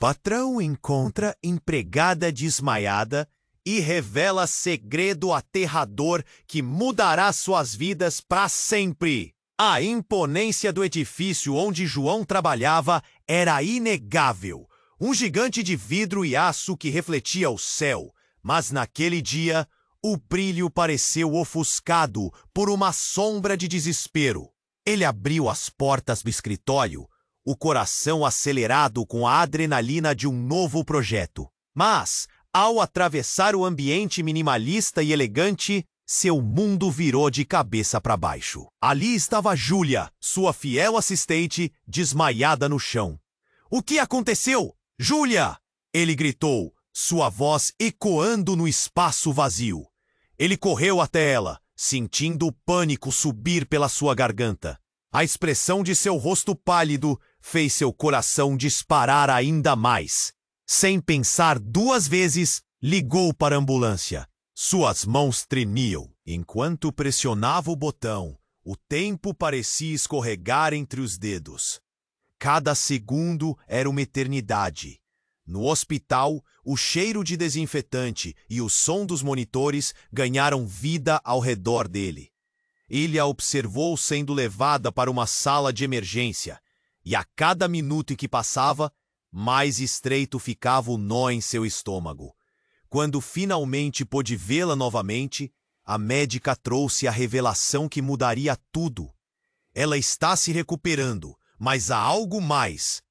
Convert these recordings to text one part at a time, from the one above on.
Patrão encontra empregada desmaiada e revela segredo aterrador que mudará suas vidas para sempre. A imponência do edifício onde João trabalhava era inegável. Um gigante de vidro e aço que refletia o céu. Mas naquele dia, o brilho pareceu ofuscado por uma sombra de desespero. Ele abriu as portas do escritório, o coração acelerado com a adrenalina de um novo projeto. Mas, ao atravessar o ambiente minimalista e elegante, seu mundo virou de cabeça para baixo. Ali estava Júlia, sua fiel assistente, desmaiada no chão. "O que aconteceu? Júlia!" ele gritou, sua voz ecoando no espaço vazio. Ele correu até ela, sentindo o pânico subir pela sua garganta. A expressão de seu rosto pálido fez seu coração disparar ainda mais. Sem pensar duas vezes, ligou para a ambulância. Suas mãos tremiam. Enquanto pressionava o botão, o tempo parecia escorregar entre os dedos. Cada segundo era uma eternidade. No hospital, o cheiro de desinfetante e o som dos monitores ganharam vida ao redor dele. Ele a observou sendo levada para uma sala de emergência, e a cada minuto que passava, mais estreito ficava o nó em seu estômago. Quando finalmente pôde vê-la novamente, a médica trouxe a revelação que mudaria tudo. Ela está se recuperando, mas há algo mais.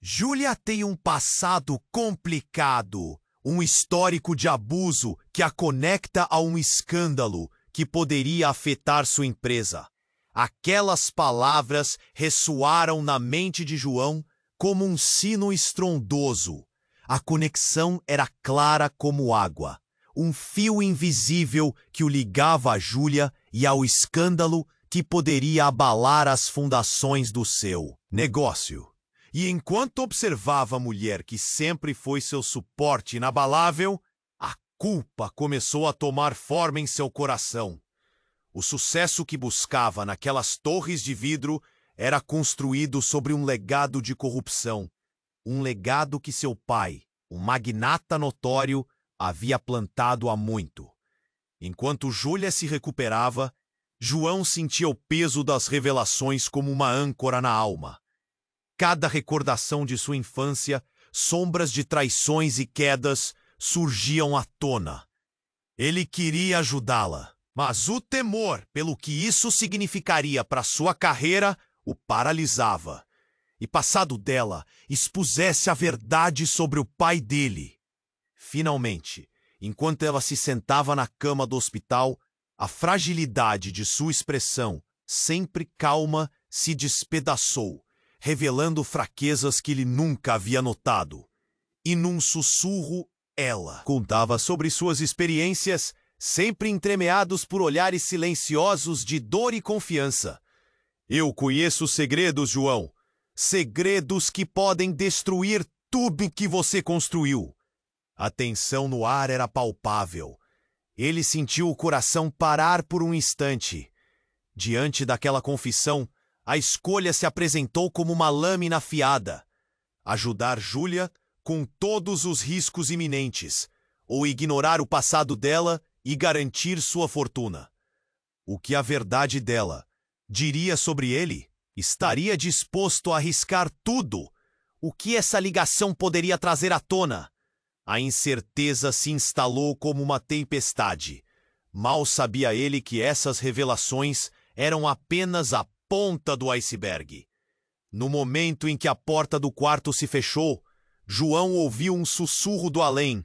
Júlia tem um passado complicado, um histórico de abuso que a conecta a um escândalo que poderia afetar sua empresa. Aquelas palavras ressoaram na mente de João como um sino estrondoso. A conexão era clara como água, um fio invisível que o ligava a Júlia e ao escândalo que poderia abalar as fundações do seu negócio. E enquanto observava a mulher que sempre foi seu suporte inabalável, a culpa começou a tomar forma em seu coração. O sucesso que buscava naquelas torres de vidro era construído sobre um legado de corrupção. Um legado que seu pai, um magnata notório, havia plantado há muito. Enquanto Júlia se recuperava, João sentia o peso das revelações como uma âncora na alma. Cada recordação de sua infância, sombras de traições e quedas, surgiam à tona. Ele queria ajudá-la, mas o temor pelo que isso significaria para sua carreira o paralisava. E passado dela, expusesse a verdade sobre o pai dele. Finalmente, enquanto ela se sentava na cama do hospital, a fragilidade de sua expressão, sempre calma, se despedaçou, revelando fraquezas que ele nunca havia notado. E num sussurro, ela contava sobre suas experiências, sempre entremeados por olhares silenciosos de dor e confiança. "Eu conheço segredos, João. Segredos que podem destruir tudo que você construiu." A tensão no ar era palpável. Ele sentiu o coração parar por um instante. Diante daquela confissão, a escolha se apresentou como uma lâmina afiada. Ajudar Júlia com todos os riscos iminentes, ou ignorar o passado dela e garantir sua fortuna. O que a verdade dela diria sobre ele? Estaria disposto a arriscar tudo? O que essa ligação poderia trazer à tona? A incerteza se instalou como uma tempestade. Mal sabia ele que essas revelações eram apenas a ponta do iceberg. No momento em que a porta do quarto se fechou, João ouviu um sussurro do além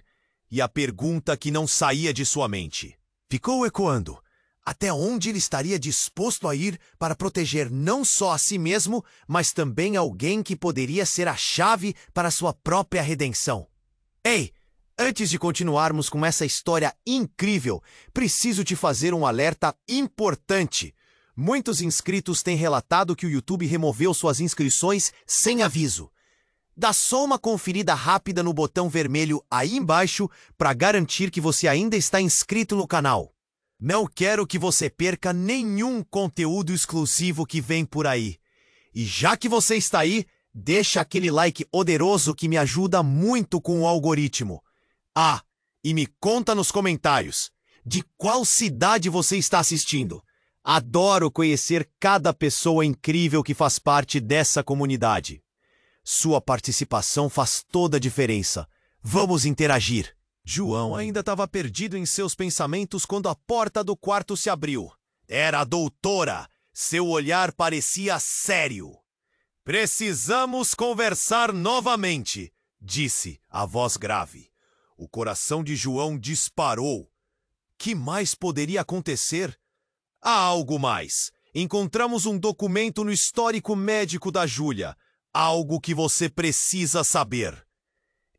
e a pergunta que não saía de sua mente. Ficou ecoando. Até onde ele estaria disposto a ir para proteger não só a si mesmo, mas também alguém que poderia ser a chave para sua própria redenção? Ei, antes de continuarmos com essa história incrível, preciso te fazer um alerta importante. Muitos inscritos têm relatado que o YouTube removeu suas inscrições sem aviso. Dá só uma conferida rápida no botão vermelho aí embaixo para garantir que você ainda está inscrito no canal. Não quero que você perca nenhum conteúdo exclusivo que vem por aí. E já que você está aí, deixa aquele like poderoso que me ajuda muito com o algoritmo. Ah, e me conta nos comentários, de qual cidade você está assistindo? Adoro conhecer cada pessoa incrível que faz parte dessa comunidade. Sua participação faz toda a diferença. Vamos interagir. João ainda estava perdido em seus pensamentos quando a porta do quarto se abriu. Era a doutora. Seu olhar parecia sério. Precisamos conversar novamente, disse a voz grave. O coração de João disparou. Que mais poderia acontecer? Há algo mais. Encontramos um documento no histórico médico da Júlia. Algo que você precisa saber.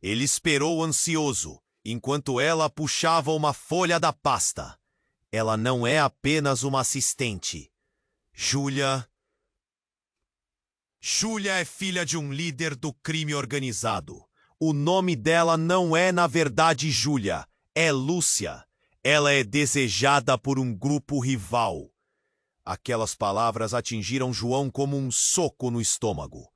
Ele esperou ansioso, enquanto ela puxava uma folha da pasta. Ela não é apenas uma assistente. Júlia é filha de um líder do crime organizado. O nome dela não é, na verdade, Júlia. É Lúcia. Ela é desejada por um grupo rival. Aquelas palavras atingiram João como um soco no estômago.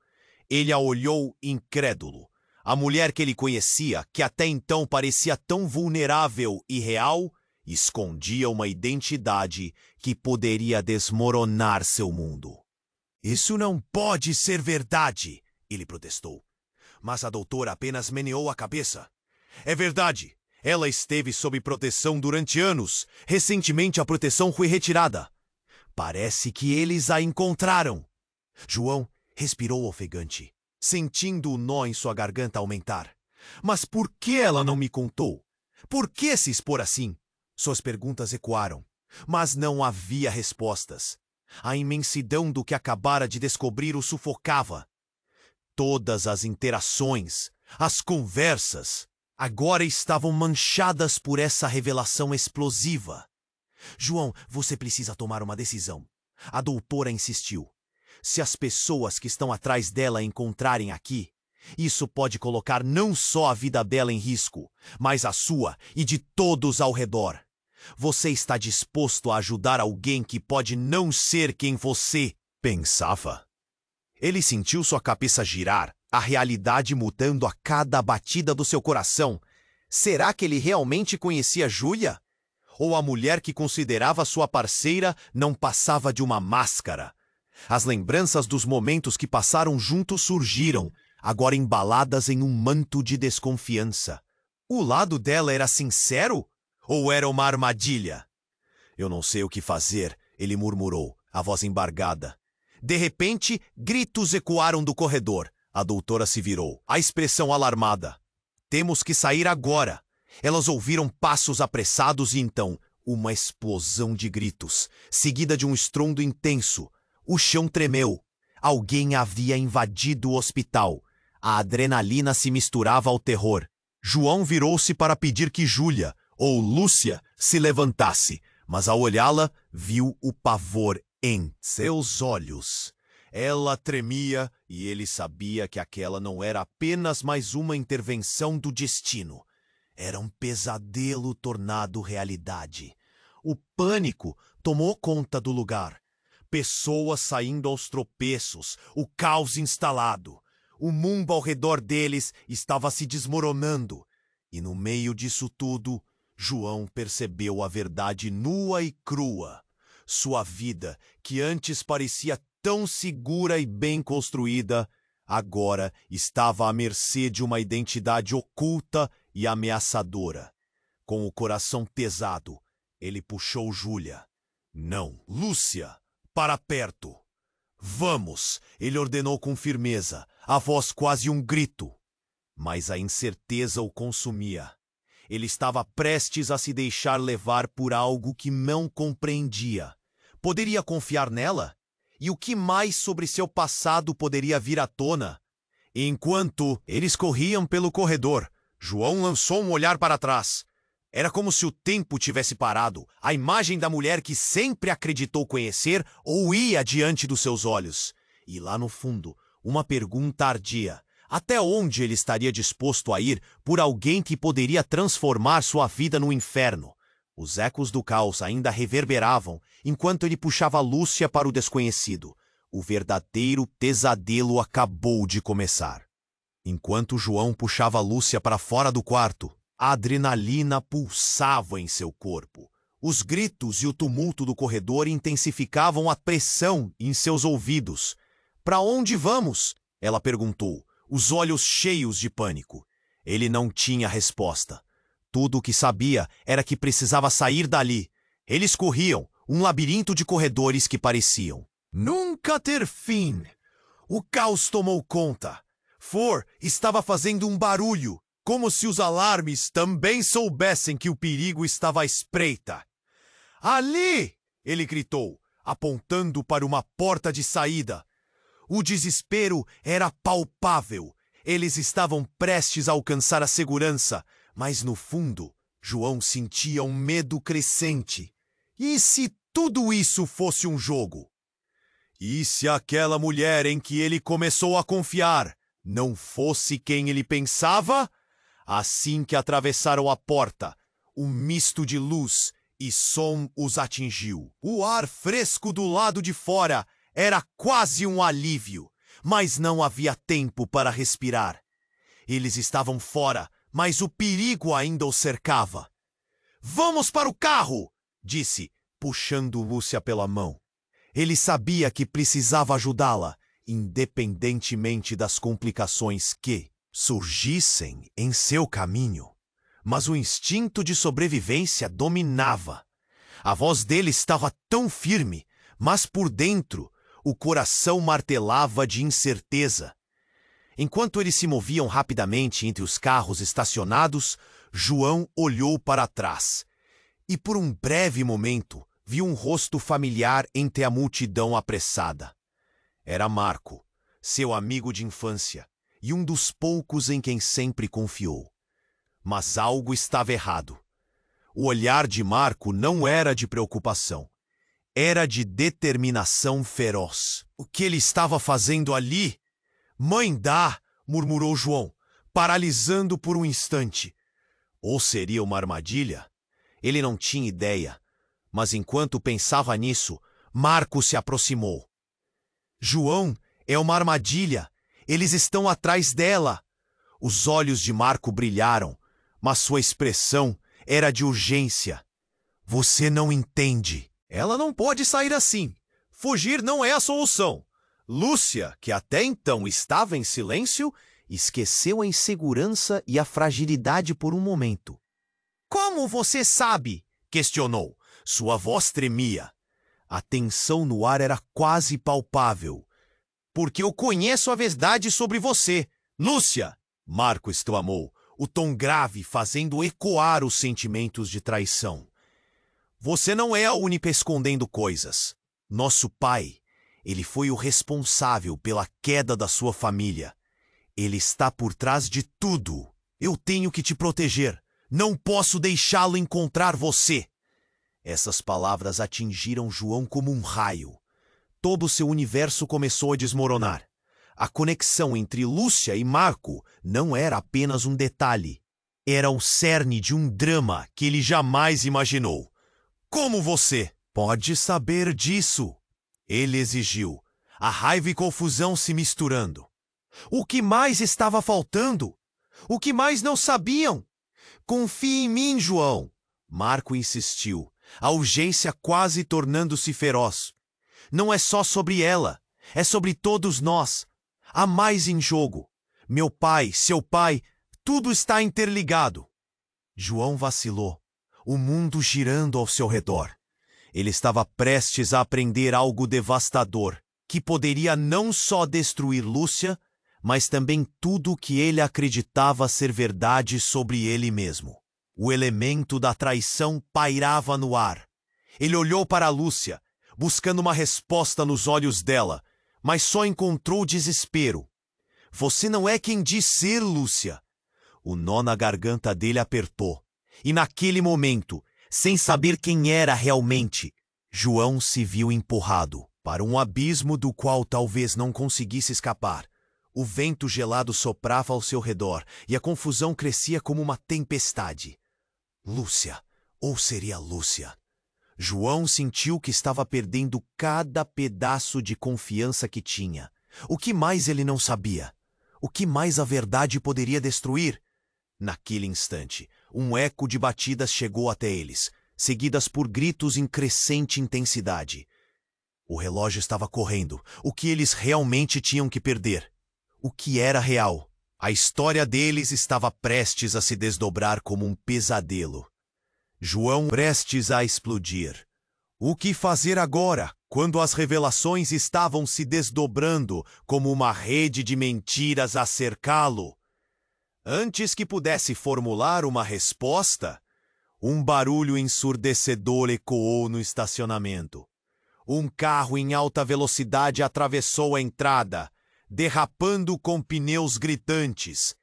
Ele a olhou incrédulo. A mulher que ele conhecia, que até então parecia tão vulnerável e real, escondia uma identidade que poderia desmoronar seu mundo. Isso não pode ser verdade, ele protestou. Mas a doutora apenas meneou a cabeça. É verdade. Ela esteve sob proteção durante anos. Recentemente a proteção foi retirada. Parece que eles a encontraram. João respirou ofegante, sentindo o nó em sua garganta aumentar. Mas por que ela não me contou? Por que se expor assim? Suas perguntas ecoaram, mas não havia respostas. A imensidão do que acabara de descobrir o sufocava. Todas as interações, as conversas, agora estavam manchadas por essa revelação explosiva. João, você precisa tomar uma decisão. A doutora insistiu. Se as pessoas que estão atrás dela encontrarem aqui, isso pode colocar não só a vida dela em risco, mas a sua e de todos ao redor. Você está disposto a ajudar alguém que pode não ser quem você pensava? Ele sentiu sua cabeça girar, a realidade mudando a cada batida do seu coração. Será que ele realmente conhecia Júlia? Ou a mulher que considerava sua parceira não passava de uma máscara? As lembranças dos momentos que passaram juntos surgiram, agora embaladas em um manto de desconfiança. O lado dela era sincero? Ou era uma armadilha? Eu não sei o que fazer, ele murmurou, a voz embargada. De repente, gritos ecoaram do corredor. A doutora se virou, a expressão alarmada. Temos que sair agora. Elas ouviram passos apressados e então, uma explosão de gritos, seguida de um estrondo intenso. O chão tremeu. Alguém havia invadido o hospital. A adrenalina se misturava ao terror. João virou-se para pedir que Júlia, ou Lúcia, se levantasse, mas ao olhá-la, viu o pavor em seus olhos. Ela tremia e ele sabia que aquela não era apenas mais uma intervenção do destino. Era um pesadelo tornado realidade. O pânico tomou conta do lugar. Pessoas saindo aos tropeços, o caos instalado. O mundo ao redor deles estava se desmoronando. E no meio disso tudo, João percebeu a verdade nua e crua. Sua vida, que antes parecia tão segura e bem construída, agora estava à mercê de uma identidade oculta e ameaçadora. Com o coração pesado, ele puxou Júlia. Não, Lúcia, para perto. Vamos, ele ordenou com firmeza, a voz quase um grito. Mas a incerteza o consumia. Ele estava prestes a se deixar levar por algo que não compreendia. Poderia confiar nela? E o que mais sobre seu passado poderia vir à tona? Enquanto eles corriam pelo corredor, João lançou um olhar para trás. Era como se o tempo tivesse parado, a imagem da mulher que sempre acreditou conhecer ou ia diante dos seus olhos. E lá no fundo, uma pergunta ardia. Até onde ele estaria disposto a ir por alguém que poderia transformar sua vida no inferno? Os ecos do caos ainda reverberavam enquanto ele puxava Lúcia para o desconhecido. O verdadeiro pesadelo acabou de começar. Enquanto João puxava Lúcia para fora do quarto, a adrenalina pulsava em seu corpo. Os gritos e o tumulto do corredor intensificavam a pressão em seus ouvidos. "Para onde vamos?" ela perguntou, os olhos cheios de pânico. Ele não tinha resposta. Tudo o que sabia era que precisava sair dali. Eles corriam, um labirinto de corredores que pareciam nunca ter fim. O caos tomou conta. For estava fazendo um barulho, como se os alarmes também soubessem que o perigo estava à espreita. "Ali!" ele gritou, apontando para uma porta de saída. O desespero era palpável. Eles estavam prestes a alcançar a segurança, mas no fundo, João sentia um medo crescente. E se tudo isso fosse um jogo? E se aquela mulher em que ele começou a confiar não fosse quem ele pensava? Assim que atravessaram a porta, um misto de luz e som os atingiu. O ar fresco do lado de fora era quase um alívio, mas não havia tempo para respirar. Eles estavam fora, mas o perigo ainda os cercava. "Vamos para o carro!" disse, puxando Lúcia pela mão. Ele sabia que precisava ajudá-la, independentemente das complicações que surgissem em seu caminho. Mas o instinto de sobrevivência dominava. A voz dele estava tão firme, mas por dentro o coração martelava de incerteza. Enquanto eles se moviam rapidamente entre os carros estacionados, João olhou para trás. E por um breve momento viu um rosto familiar entre a multidão apressada. Era Marco, seu amigo de infância, e um dos poucos em quem sempre confiou. Mas algo estava errado. O olhar de Marco não era de preocupação. Era de determinação feroz. "O que ele estava fazendo ali?" "Mãe dá!" murmurou João, paralisando por um instante. Ou seria uma armadilha? Ele não tinha ideia. Mas enquanto pensava nisso, Marco se aproximou. "João, é uma armadilha. Eles estão atrás dela." Os olhos de Marco brilharam, mas sua expressão era de urgência. "Você não entende. Ela não pode sair assim. Fugir não é a solução." Lúcia, que até então estava em silêncio, esqueceu a insegurança e a fragilidade por um momento. "Como você sabe?" questionou. Sua voz tremia. A tensão no ar era quase palpável. "Porque eu conheço a verdade sobre você, Lúcia!" Marco exclamou, o tom grave fazendo ecoar os sentimentos de traição. "Você não é a única escondendo coisas. Nosso pai, ele foi o responsável pela queda da sua família. Ele está por trás de tudo. Eu tenho que te proteger. Não posso deixá-lo encontrar você." Essas palavras atingiram João como um raio. Todo o seu universo começou a desmoronar. A conexão entre Lúcia e Marco não era apenas um detalhe. Era o cerne de um drama que ele jamais imaginou. "Como você pode saber disso?" ele exigiu, a raiva e confusão se misturando. O que mais estava faltando? O que mais não sabiam? "Confie em mim, João!" Marco insistiu, a urgência quase tornando-se feroz. "Não é só sobre ela, é sobre todos nós. Há mais em jogo. Meu pai, seu pai, tudo está interligado." João vacilou, o mundo girando ao seu redor. Ele estava prestes a aprender algo devastador, que poderia não só destruir Lúcia, mas também tudo o que ele acreditava ser verdade sobre ele mesmo. O elemento da traição pairava no ar. Ele olhou para Lúcia, buscando uma resposta nos olhos dela, mas só encontrou desespero. "Você não é quem diz ser, Lúcia." O nó na garganta dele apertou. E naquele momento, sem saber quem era realmente, João se viu empurrado para um abismo do qual talvez não conseguisse escapar. O vento gelado soprava ao seu redor e a confusão crescia como uma tempestade. Lúcia, ou seria Lúcia? João sentiu que estava perdendo cada pedaço de confiança que tinha. O que mais ele não sabia? O que mais a verdade poderia destruir? Naquele instante, um eco de batidas chegou até eles, seguidas por gritos em crescente intensidade. O relógio estava correndo. O que eles realmente tinham que perder? O que era real? A história deles estava prestes a se desdobrar como um pesadelo. João prestes a explodir. O que fazer agora, quando as revelações estavam se desdobrando como uma rede de mentiras a cercá-lo? Antes que pudesse formular uma resposta, um barulho ensurdecedor ecoou no estacionamento. Um carro em alta velocidade atravessou a entrada, derrapando com pneus gritantes.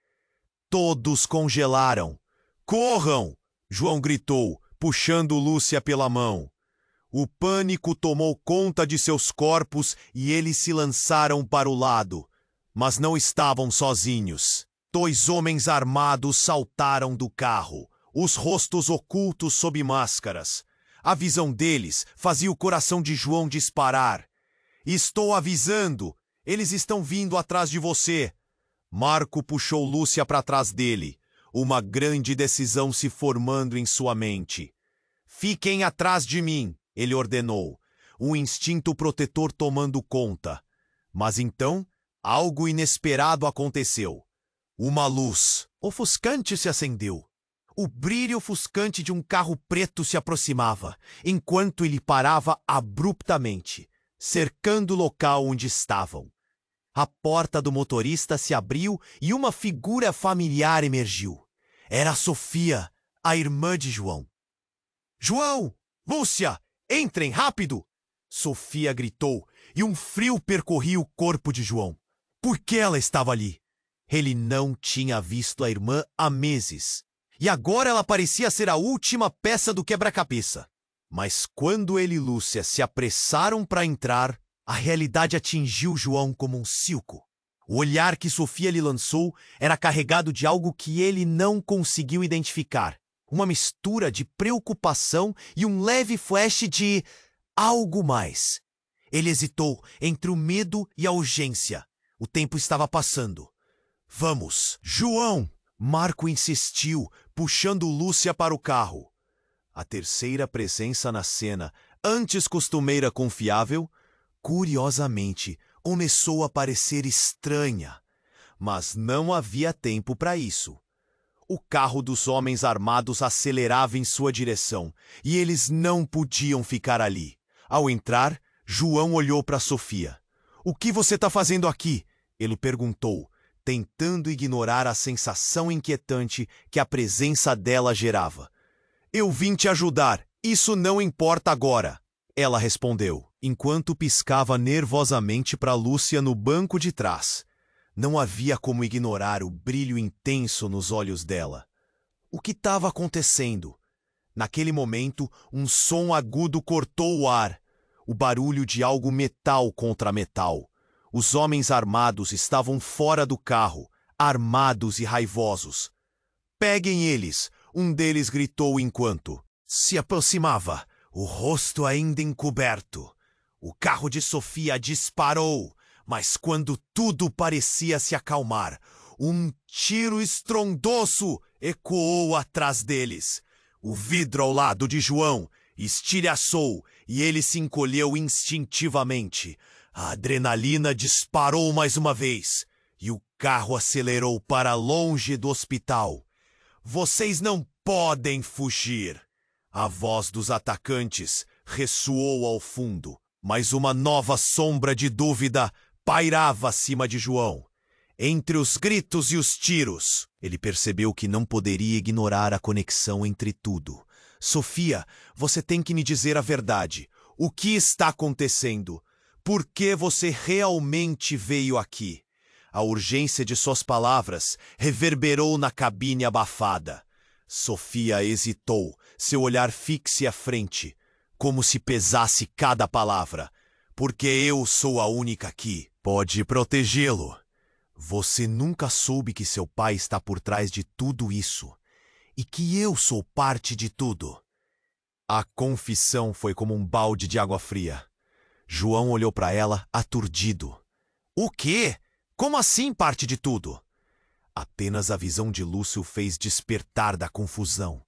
Todos congelaram. "Corram!" João gritou, puxando Lúcia pela mão. O pânico tomou conta de seus corpos e eles se lançaram para o lado. Mas não estavam sozinhos. 2 homens armados saltaram do carro, os rostos ocultos sob máscaras. A visão deles fazia o coração de João disparar. "Estou avisando! Eles estão vindo atrás de você!" Marco puxou Lúcia para trás dele, uma grande decisão se formando em sua mente. "Fiquem atrás de mim!" ele ordenou, um instinto protetor tomando conta. Mas então, algo inesperado aconteceu. Uma luz ofuscante se acendeu. O brilho ofuscante de um carro preto se aproximava, enquanto ele parava abruptamente, cercando o local onde estavam. A porta do motorista se abriu e uma figura familiar emergiu. Era Sofia, a irmã de João. "João! Lúcia! Entrem, rápido!" Sofia gritou, e um frio percorria o corpo de João. Por que ela estava ali? Ele não tinha visto a irmã há meses. E agora ela parecia ser a última peça do quebra-cabeça. Mas quando ele e Lúcia se apressaram para entrar, a realidade atingiu João como um silco. O olhar que Sofia lhe lançou era carregado de algo que ele não conseguiu identificar. Uma mistura de preocupação e um leve flash de algo mais. Ele hesitou entre o medo e a urgência. O tempo estava passando. "Vamos, João!" Marco insistiu, puxando Lúcia para o carro. A terceira presença na cena, antes costumeira confiável, curiosamente, começou a parecer estranha. Mas não havia tempo para isso. O carro dos homens armados acelerava em sua direção, e eles não podiam ficar ali. Ao entrar, João olhou para Sofia. "O que você está fazendo aqui?" ele perguntou, tentando ignorar a sensação inquietante que a presença dela gerava. "Eu vim te ajudar, isso não importa agora," ela respondeu, enquanto piscava nervosamente para Lúcia no banco de trás. Não havia como ignorar o brilho intenso nos olhos dela. O que estava acontecendo? Naquele momento, um som agudo cortou o ar, o barulho de algo metal contra metal. Os homens armados estavam fora do carro, armados e raivosos. "Peguem eles!" um deles gritou enquanto se aproximava, o rosto ainda encoberto. O carro de Sofia disparou, mas quando tudo parecia se acalmar, um tiro estrondoso ecoou atrás deles. O vidro ao lado de João estilhaçou e ele se encolheu instintivamente. A adrenalina disparou mais uma vez e o carro acelerou para longe do hospital. "Vocês não podem fugir!" A voz dos atacantes ressoou ao fundo, mas uma nova sombra de dúvida pairava acima de João. Entre os gritos e os tiros, ele percebeu que não poderia ignorar a conexão entre tudo. "Sofia, você tem que me dizer a verdade. O que está acontecendo? Por que você realmente veio aqui?" A urgência de suas palavras reverberou na cabine abafada. Sofia hesitou, seu olhar fixo à frente, como se pesasse cada palavra. "Porque eu sou a única aqui. Pode protegê-lo. Você nunca soube que seu pai está por trás de tudo isso e que eu sou parte de tudo." A confissão foi como um balde de água fria. João olhou para ela, aturdido. O quê? Como assim parte de tudo? Apenas a visão de Lúcio fez despertar da confusão.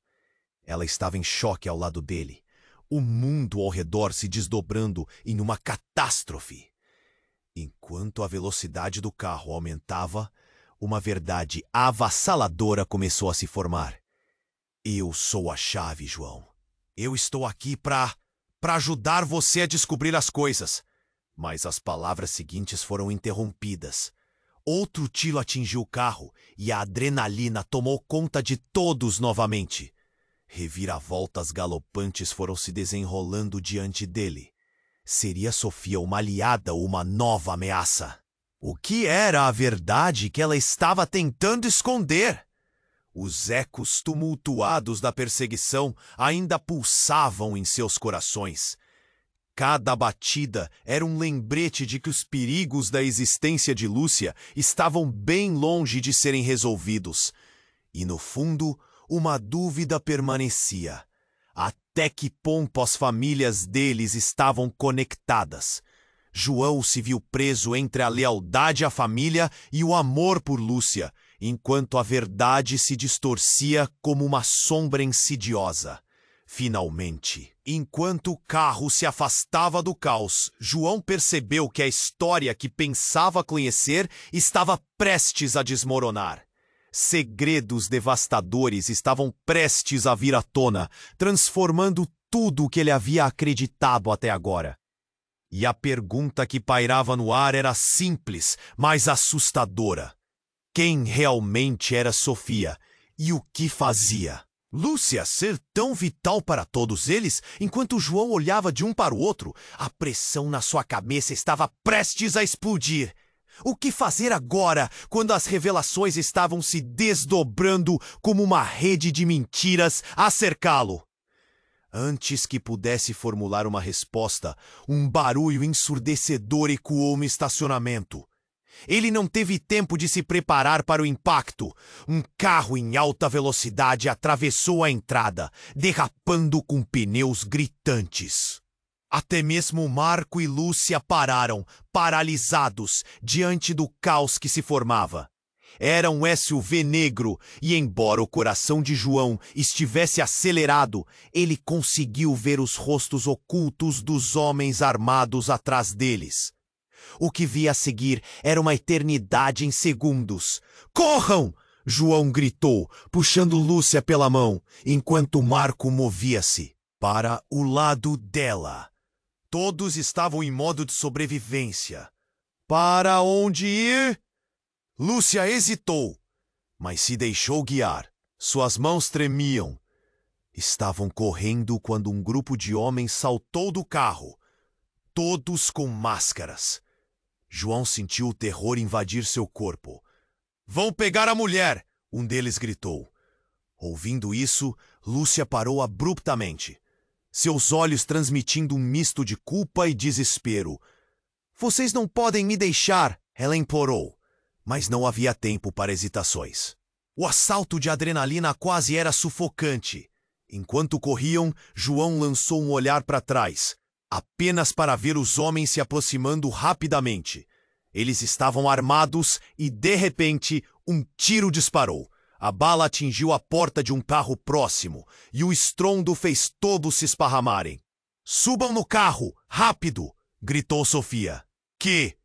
Ela estava em choque ao lado dele, o mundo ao redor se desdobrando em uma catástrofe. Enquanto a velocidade do carro aumentava, uma verdade avassaladora começou a se formar. Eu sou a chave, João. Eu estou aqui para ajudar você a descobrir as coisas. Mas as palavras seguintes foram interrompidas. Outro tiro atingiu o carro e a adrenalina tomou conta de todos novamente. Reviravoltas galopantes foram se desenrolando diante dele. Seria Sofia uma aliada ou uma nova ameaça? O que era a verdade que ela estava tentando esconder? Os ecos tumultuados da perseguição ainda pulsavam em seus corações. Cada batida era um lembrete de que os perigos da existência de Lúcia estavam bem longe de serem resolvidos. E, no fundo, uma dúvida permanecia. Até que ponto as famílias deles estavam conectadas? João se viu preso entre a lealdade à família e o amor por Lúcia, enquanto a verdade se distorcia como uma sombra insidiosa. Finalmente, enquanto o carro se afastava do caos, João percebeu que a história que pensava conhecer estava prestes a desmoronar. Segredos devastadores estavam prestes a vir à tona, transformando tudo o que ele havia acreditado até agora. E a pergunta que pairava no ar era simples, mas assustadora. Quem realmente era Sofia e o que fazia? Lúcia ser tão vital para todos eles, enquanto João olhava de um para o outro, a pressão na sua cabeça estava prestes a explodir. O que fazer agora, quando as revelações estavam se desdobrando como uma rede de mentiras a cercá-lo? Antes que pudesse formular uma resposta, um barulho ensurdecedor ecoou no estacionamento. Ele não teve tempo de se preparar para o impacto. Um carro em alta velocidade atravessou a entrada, derrapando com pneus gritantes. Até mesmo Marco e Lúcia pararam, paralisados, diante do caos que se formava. Era um SUV negro e, embora o coração de João estivesse acelerado, ele conseguiu ver os rostos ocultos dos homens armados atrás deles. O que via a seguir era uma eternidade em segundos. Corram! João gritou, puxando Lúcia pela mão, enquanto Marco movia-se para o lado dela. Todos estavam em modo de sobrevivência. Para onde ir? Lúcia hesitou, mas se deixou guiar. Suas mãos tremiam. Estavam correndo quando um grupo de homens saltou do carro, todos com máscaras. João sentiu o terror invadir seu corpo. Vão pegar a mulher! Um deles gritou. Ouvindo isso, Lúcia parou abruptamente, seus olhos transmitindo um misto de culpa e desespero. Vocês não podem me deixar! Ela implorou, mas não havia tempo para hesitações. O assalto de adrenalina quase era sufocante. Enquanto corriam, João lançou um olhar para trás, apenas para ver os homens se aproximando rapidamente. Eles estavam armados e, de repente, um tiro disparou. A bala atingiu a porta de um carro próximo e o estrondo fez todos se esparramarem. Subam no carro, rápido! Gritou Sofia. Que?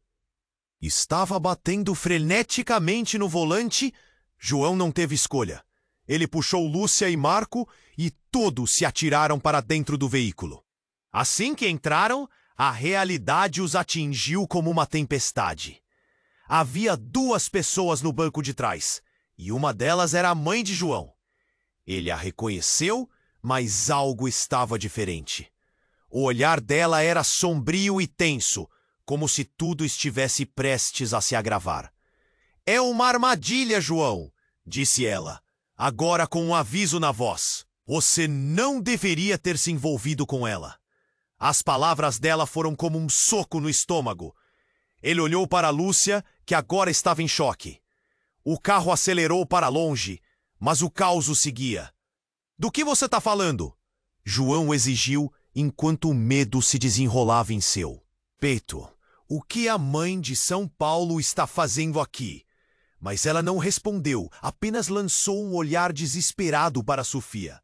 Estava batendo freneticamente no volante. João não teve escolha. Ele puxou Lúcia e Marco e todos se atiraram para dentro do veículo. Assim que entraram, a realidade os atingiu como uma tempestade. Havia 2 pessoas no banco de trás, e uma delas era a mãe de João. Ele a reconheceu, mas algo estava diferente. O olhar dela era sombrio e tenso, como se tudo estivesse prestes a se agravar. É uma armadilha, João, disse ela, agora com um aviso na voz. Você não deveria ter se envolvido com ela. As palavras dela foram como um soco no estômago. Ele olhou para Lúcia, que agora estava em choque. O carro acelerou para longe, mas o caos o seguia. Do que você está falando? João exigiu, enquanto o medo se desenrolava em seu peito. O que a mãe de São Paulo está fazendo aqui? Mas ela não respondeu, apenas lançou um olhar desesperado para Sofia.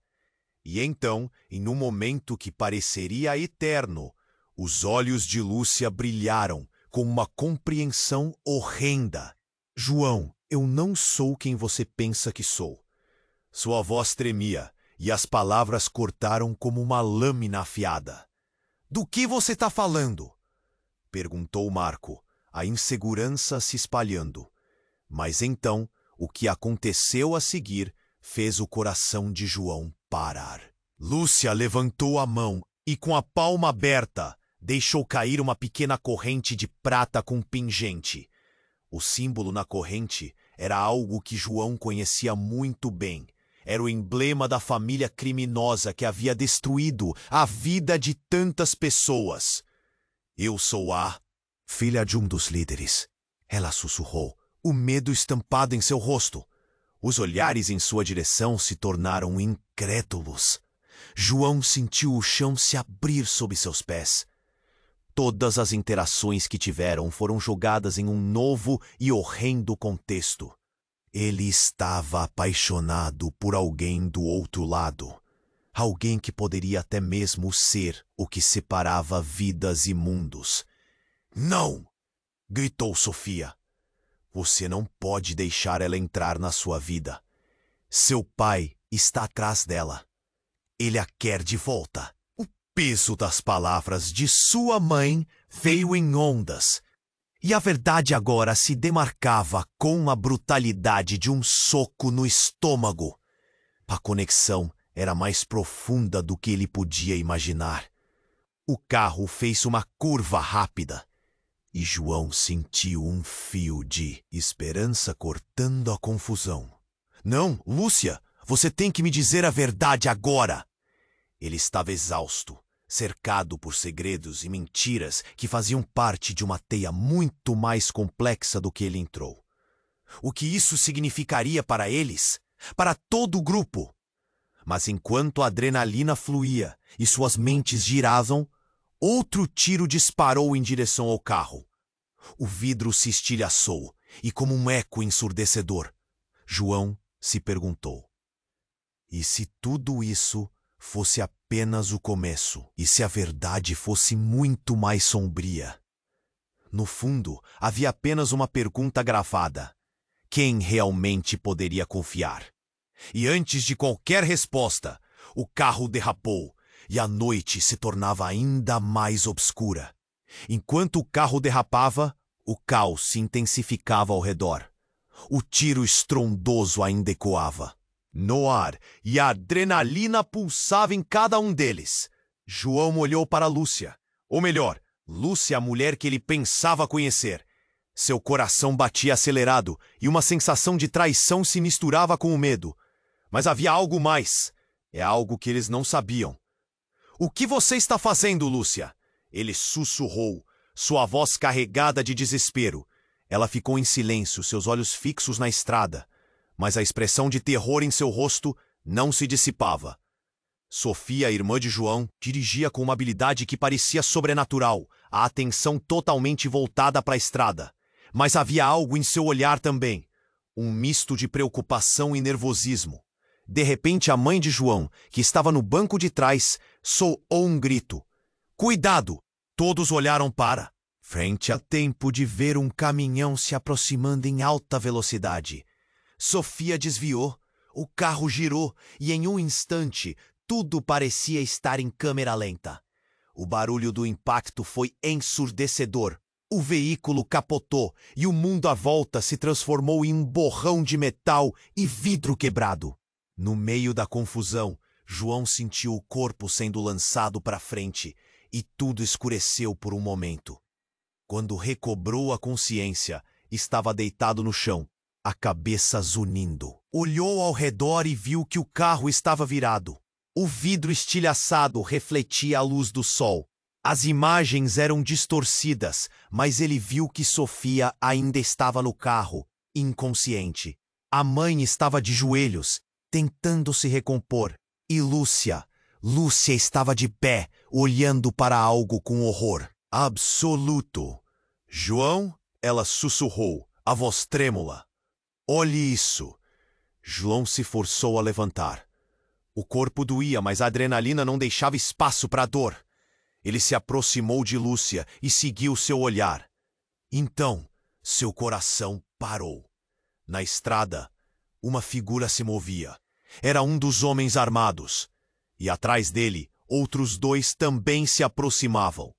E então, em um momento que pareceria eterno, os olhos de Lúcia brilharam com uma compreensão horrenda. João, eu não sou quem você pensa que sou. Sua voz tremia e as palavras cortaram como uma lâmina afiada. Do que você está falando? Perguntou Marco, a insegurança se espalhando. Mas então, o que aconteceu a seguir fez o coração de João parar. Lúcia levantou a mão e, com a palma aberta, deixou cair uma pequena corrente de prata com pingente. O símbolo na corrente era algo que João conhecia muito bem. Era o emblema da família criminosa que havia destruído a vida de tantas pessoas. Eu sou a filha de um dos líderes. Ela sussurrou, o medo estampado em seu rosto. Os olhares em sua direção se tornaram incrédulos. João sentiu o chão se abrir sob seus pés. Todas as interações que tiveram foram jogadas em um novo e horrendo contexto. Ele estava apaixonado por alguém do outro lado. Alguém que poderia até mesmo ser o que separava vidas e mundos. Não! Gritou Sofia. Você não pode deixar ela entrar na sua vida. Seu pai está atrás dela. Ele a quer de volta. O peso das palavras de sua mãe veio em ondas. E a verdade agora se demarcava com a brutalidade de um soco no estômago. A conexão era mais profunda do que ele podia imaginar. O carro fez uma curva rápida. E João sentiu um fio de esperança cortando a confusão. Não, Lúcia, você tem que me dizer a verdade agora. Ele estava exausto, cercado por segredos e mentiras que faziam parte de uma teia muito mais complexa do que ele entrou. O que isso significaria para eles? Para todo o grupo? Mas enquanto a adrenalina fluía e suas mentes giravam, outro tiro disparou em direção ao carro. O vidro se estilhaçou e, como um eco ensurdecedor, João se perguntou: e se tudo isso fosse apenas o começo? E se a verdade fosse muito mais sombria? No fundo, havia apenas uma pergunta gravada: quem realmente poderia confiar? E antes de qualquer resposta, o carro derrapou e a noite se tornava ainda mais obscura. Enquanto o carro derrapava, o caos se intensificava ao redor. O tiro estrondoso ainda ecoava no ar e a adrenalina pulsava em cada um deles. João olhou para Lúcia. Ou melhor, Lúcia, a mulher que ele pensava conhecer. Seu coração batia acelerado e uma sensação de traição se misturava com o medo. Mas havia algo mais. É algo que eles não sabiam. O que você está fazendo, Lúcia? Ele sussurrou, sua voz carregada de desespero. Ela ficou em silêncio, seus olhos fixos na estrada, mas a expressão de terror em seu rosto não se dissipava. Sofia, a irmã de João, dirigia com uma habilidade que parecia sobrenatural, a atenção totalmente voltada para a estrada. Mas havia algo em seu olhar também, um misto de preocupação e nervosismo. De repente, a mãe de João, que estava no banco de trás, soou um grito. Cuidado! Todos olharam para frente a tempo de ver um caminhão se aproximando em alta velocidade. Sofia desviou, o carro girou e em um instante tudo parecia estar em câmera lenta. O barulho do impacto foi ensurdecedor. O veículo capotou e o mundo à volta se transformou em um borrão de metal e vidro quebrado. No meio da confusão, João sentiu o corpo sendo lançado para frente e tudo escureceu por um momento. Quando recobrou a consciência, estava deitado no chão, a cabeça zunindo. Olhou ao redor e viu que o carro estava virado. O vidro estilhaçado refletia a luz do sol. As imagens eram distorcidas, mas ele viu que Sofia ainda estava no carro, inconsciente. A mãe estava de joelhos, tentando se recompor. E Lúcia, Lúcia estava de pé, olhando para algo com horror absoluto. João, ela sussurrou, a voz trêmula. Olhe isso. João se forçou a levantar. O corpo doía, mas a adrenalina não deixava espaço para a dor. Ele se aproximou de Lúcia e seguiu seu olhar. Então, seu coração parou. Na estrada, uma figura se movia. Era um dos homens armados. E atrás dele, outros dois também se aproximavam.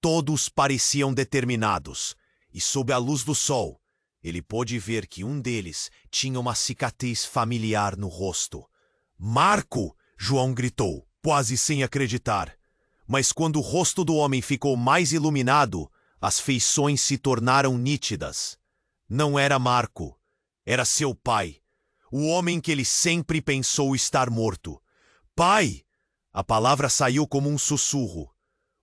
Todos pareciam determinados, e sob a luz do sol, ele pôde ver que um deles tinha uma cicatriz familiar no rosto. Marco! João gritou, quase sem acreditar. Mas quando o rosto do homem ficou mais iluminado, as feições se tornaram nítidas. Não era Marco, era seu pai, o homem que ele sempre pensou estar morto. Pai! A palavra saiu como um sussurro.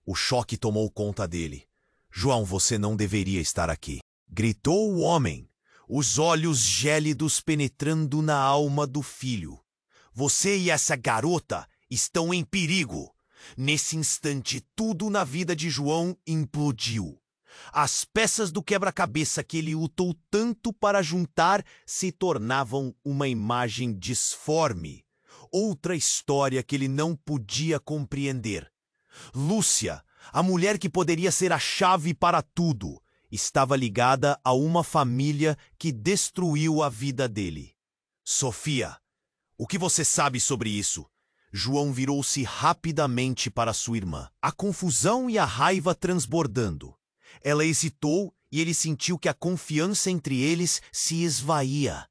O choque tomou conta dele. João, você não deveria estar aqui. Gritou o homem, os olhos gélidos penetrando na alma do filho. Você e essa garota estão em perigo. Nesse instante, tudo na vida de João implodiu. As peças do quebra-cabeça que ele lutou tanto para juntar se tornavam uma imagem disforme. Outra história que ele não podia compreender. Lúcia, a mulher que poderia ser a chave para tudo, estava ligada a uma família que destruiu a vida dele. Sofia, o que você sabe sobre isso? João virou-se rapidamente para sua irmã, a confusão e a raiva transbordando. Ela hesitou e ele sentiu que a confiança entre eles se esvaía.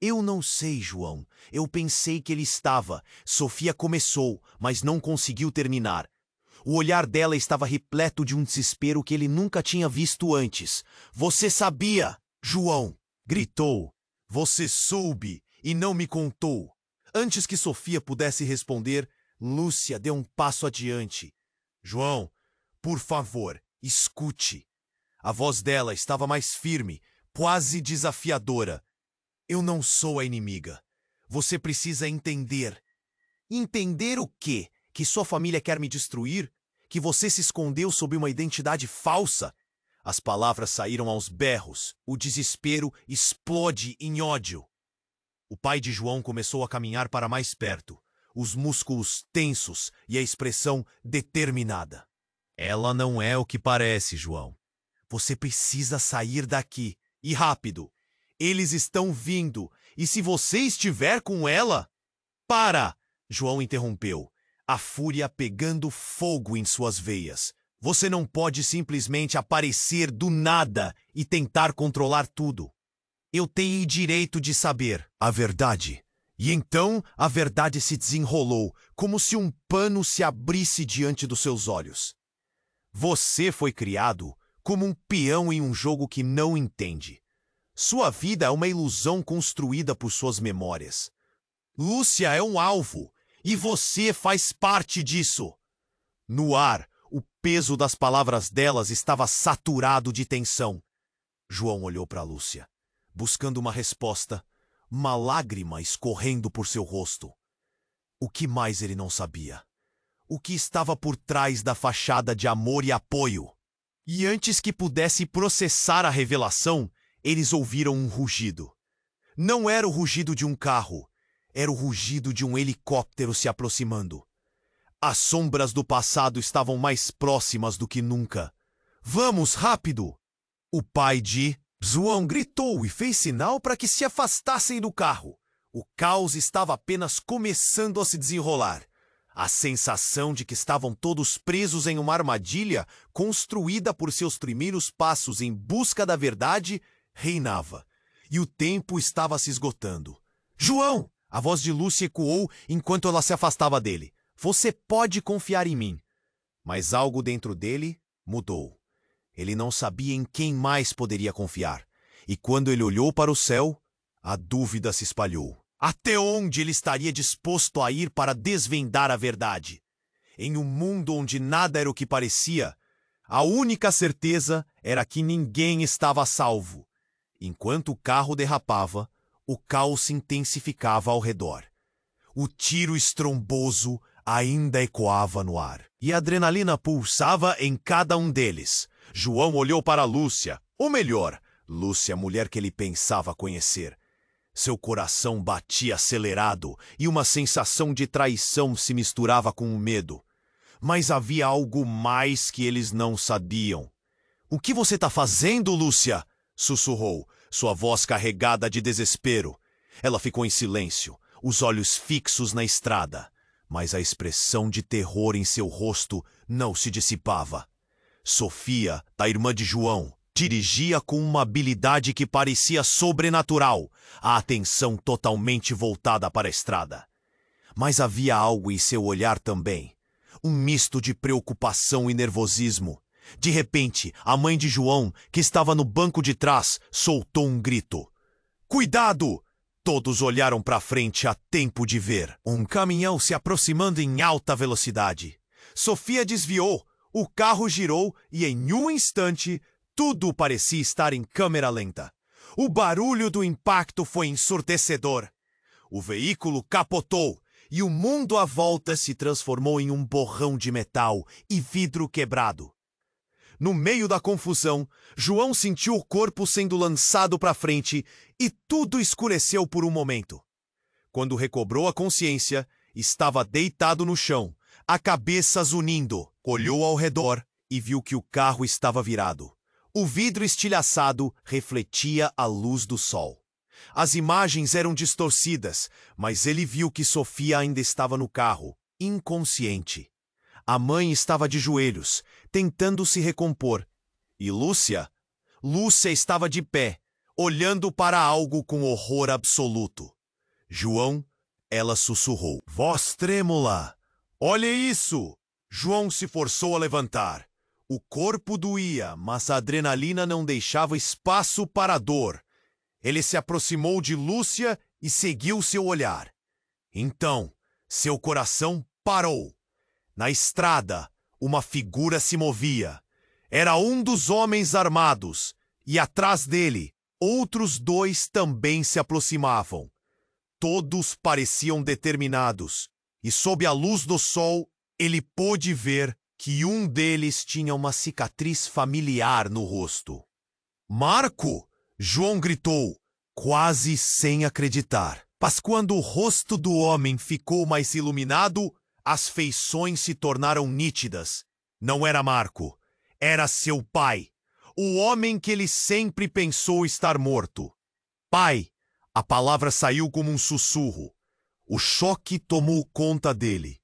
Eu não sei, João. Eu pensei que ele estava. Sofia começou, mas não conseguiu terminar. O olhar dela estava repleto de um desespero que ele nunca tinha visto antes. Você sabia, João! Gritou. Você soube e não me contou. Antes que Sofia pudesse responder, Lúcia deu um passo adiante. João, por favor, escute. A voz dela estava mais firme, quase desafiadora. Eu não sou a inimiga. Você precisa entender. Entender o quê? Que sua família quer me destruir? Que você se escondeu sob uma identidade falsa? As palavras saíram aos berros. O desespero explode em ódio. O pai de João começou a caminhar para mais perto, os músculos tensos e a expressão determinada. Ela não é o que parece, João. Você precisa sair daqui, e rápido. Eles estão vindo, e se você estiver com ela... Para! João interrompeu, a fúria pegando fogo em suas veias. Você não pode simplesmente aparecer do nada e tentar controlar tudo. Eu tenho direito de saber a verdade. E então a verdade se desenrolou, como se um pano se abrisse diante dos seus olhos. Você foi criado como um peão em um jogo que não entende. Sua vida é uma ilusão construída por suas memórias. Lúcia é um alvo, e você faz parte disso. No ar, o peso das palavras delas estava saturado de tensão. João olhou para Lúcia, buscando uma resposta, uma lágrima escorrendo por seu rosto. O que mais ele não sabia? O que estava por trás da fachada de amor e apoio? E antes que pudesse processar a revelação, eles ouviram um rugido. Não era o rugido de um carro, era o rugido de um helicóptero se aproximando. As sombras do passado estavam mais próximas do que nunca. Vamos, rápido! O pai de João gritou e fez sinal para que se afastassem do carro. O caos estava apenas começando a se desenrolar. A sensação de que estavam todos presos em uma armadilha construída por seus primeiros passos em busca da verdade reinava. E o tempo estava se esgotando. João! A voz de Lúcia ecoou enquanto ela se afastava dele. Você pode confiar em mim. Mas algo dentro dele mudou. Ele não sabia em quem mais poderia confiar. E quando ele olhou para o céu, a dúvida se espalhou. Até onde ele estaria disposto a ir para desvendar a verdade? Em um mundo onde nada era o que parecia, a única certeza era que ninguém estava a salvo. Enquanto o carro derrapava, o caos se intensificava ao redor. O tiro estromboso, ainda ecoava no ar, e a adrenalina pulsava em cada um deles. João olhou para Lúcia, ou melhor, Lúcia, a mulher que ele pensava conhecer. Seu coração batia acelerado e uma sensação de traição se misturava com o medo. Mas havia algo mais que eles não sabiam. "O que você está fazendo, Lúcia?" sussurrou, sua voz carregada de desespero. Ela ficou em silêncio, os olhos fixos na estrada, mas a expressão de terror em seu rosto não se dissipava. Sofia, a irmã de João, dirigia com uma habilidade que parecia sobrenatural, a atenção totalmente voltada para a estrada. Mas havia algo em seu olhar também, um misto de preocupação e nervosismo. De repente, a mãe de João, que estava no banco de trás, soltou um grito. "Cuidado!" Todos olharam para frente a tempo de ver um caminhão se aproximando em alta velocidade. Sofia desviou, o carro girou e em um instante tudo parecia estar em câmera lenta. O barulho do impacto foi ensurdecedor. O veículo capotou e o mundo à volta se transformou em um borrão de metal e vidro quebrado. No meio da confusão, João sentiu o corpo sendo lançado para frente e tudo escureceu por um momento. Quando recobrou a consciência, estava deitado no chão, a cabeça zunindo. Olhou ao redor e viu que o carro estava virado. O vidro estilhaçado refletia a luz do sol. As imagens eram distorcidas, mas ele viu que Sofia ainda estava no carro, inconsciente. A mãe estava de joelhos, tentando se recompor. E Lúcia? Lúcia estava de pé, olhando para algo com horror absoluto. "João", ela sussurrou, voz trêmula. "Olhe isso!" João se forçou a levantar. O corpo doía, mas a adrenalina não deixava espaço para a dor. Ele se aproximou de Lúcia e seguiu seu olhar. Então, seu coração parou. Na estrada, uma figura se movia. Era um dos homens armados, e atrás dele, outros dois também se aproximavam. Todos pareciam determinados, e sob a luz do sol, ele pôde ver que um deles tinha uma cicatriz familiar no rosto. "Marco!" João gritou, quase sem acreditar. Mas quando o rosto do homem ficou mais iluminado, as feições se tornaram nítidas. Não era Marco, era seu pai, o homem que ele sempre pensou estar morto. "Pai!" A palavra saiu como um sussurro. O choque tomou conta dele.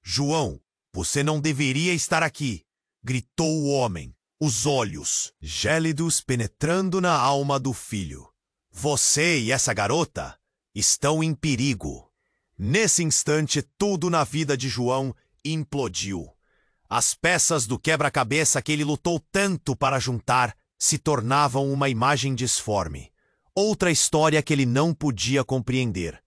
"João, você não deveria estar aqui!" gritou o homem, os olhos gélidos penetrando na alma do filho. "Você e essa garota estão em perigo." Nesse instante, tudo na vida de João implodiu. As peças do quebra-cabeça que ele lutou tanto para juntar se tornavam uma imagem disforme. Outra história que ele não podia compreender.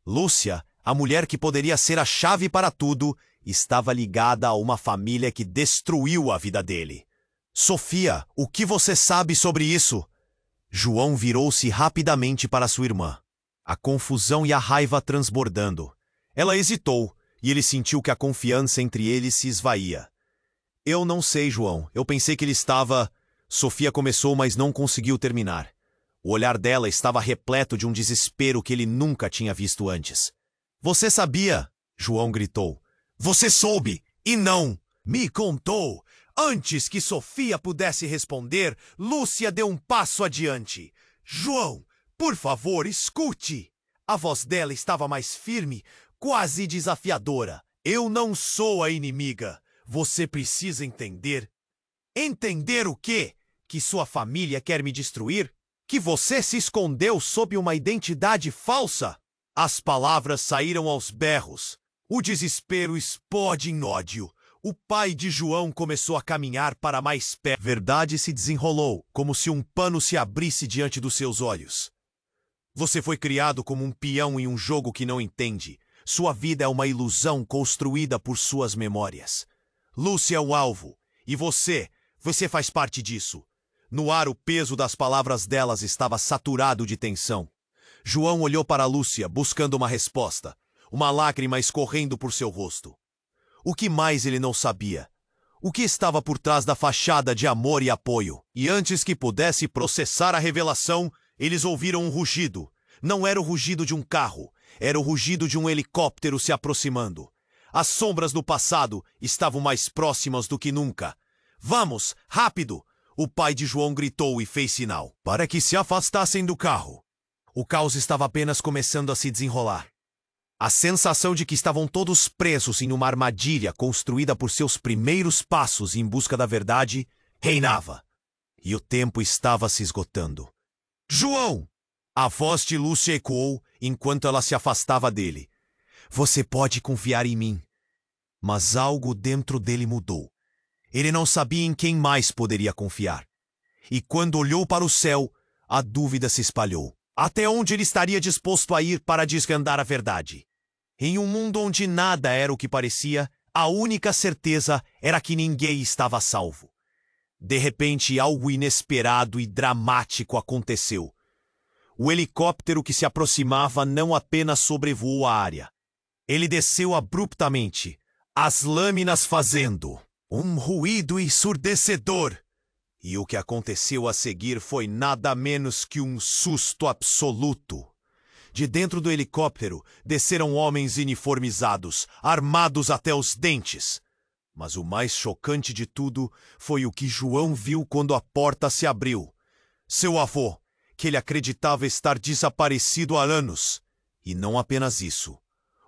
Lúcia, a mulher que poderia ser a chave para tudo, estava ligada a uma família que destruiu a vida dele. "Sofia, o que você sabe sobre isso?" João virou-se rapidamente para sua irmã, a confusão e a raiva transbordando. Ela hesitou, e ele sentiu que a confiança entre eles se esvaía. "Eu não sei, João. Eu pensei que ele estava..." Sofia começou, mas não conseguiu terminar. O olhar dela estava repleto de um desespero que ele nunca tinha visto antes. "Você sabia?" João gritou. "Você soube, e não me contou." Antes que Sofia pudesse responder, Lúcia deu um passo adiante. "João, por favor, escute." A voz dela estava mais firme, quase desafiadora. "Eu não sou a inimiga. Você precisa entender." "Entender o quê? Que sua família quer me destruir? Que você se escondeu sob uma identidade falsa?" As palavras saíram aos berros. O desespero explode em ódio. O pai de João começou a caminhar para mais perto. A verdade se desenrolou, como se um pano se abrisse diante dos seus olhos. "Você foi criado como um peão em um jogo que não entende. Sua vida é uma ilusão construída por suas memórias. Lúcia é o alvo, e você faz parte disso." No ar, o peso das palavras delas estava saturado de tensão. João olhou para Lúcia, buscando uma resposta, uma lágrima escorrendo por seu rosto. O que mais ele não sabia? O que estava por trás da fachada de amor e apoio? E antes que pudesse processar a revelação, eles ouviram um rugido. Não era o rugido de um carro, era o rugido de um helicóptero se aproximando. As sombras do passado estavam mais próximas do que nunca. Vamos, rápido! O pai de João gritou e fez sinal para que se afastassem do carro. O caos estava apenas começando a se desenrolar. A sensação de que estavam todos presos em uma armadilha construída por seus primeiros passos em busca da verdade reinava. E o tempo estava se esgotando. João! A voz de Lúcia ecoou enquanto ela se afastava dele. Você pode confiar em mim. Mas algo dentro dele mudou. Ele não sabia em quem mais poderia confiar. E quando olhou para o céu, a dúvida se espalhou. Até onde ele estaria disposto a ir para desvendar a verdade? Em um mundo onde nada era o que parecia, a única certeza era que ninguém estava a salvo. De repente, algo inesperado e dramático aconteceu. O helicóptero que se aproximava não apenas sobrevoou a área. Ele desceu abruptamente, as lâminas fazendo um ruído ensurdecedor. E o que aconteceu a seguir foi nada menos que um susto absoluto. De dentro do helicóptero, desceram homens uniformizados, armados até os dentes. Mas o mais chocante de tudo foi o que João viu quando a porta se abriu. Seu avô, que ele acreditava estar desaparecido há anos. E não apenas isso.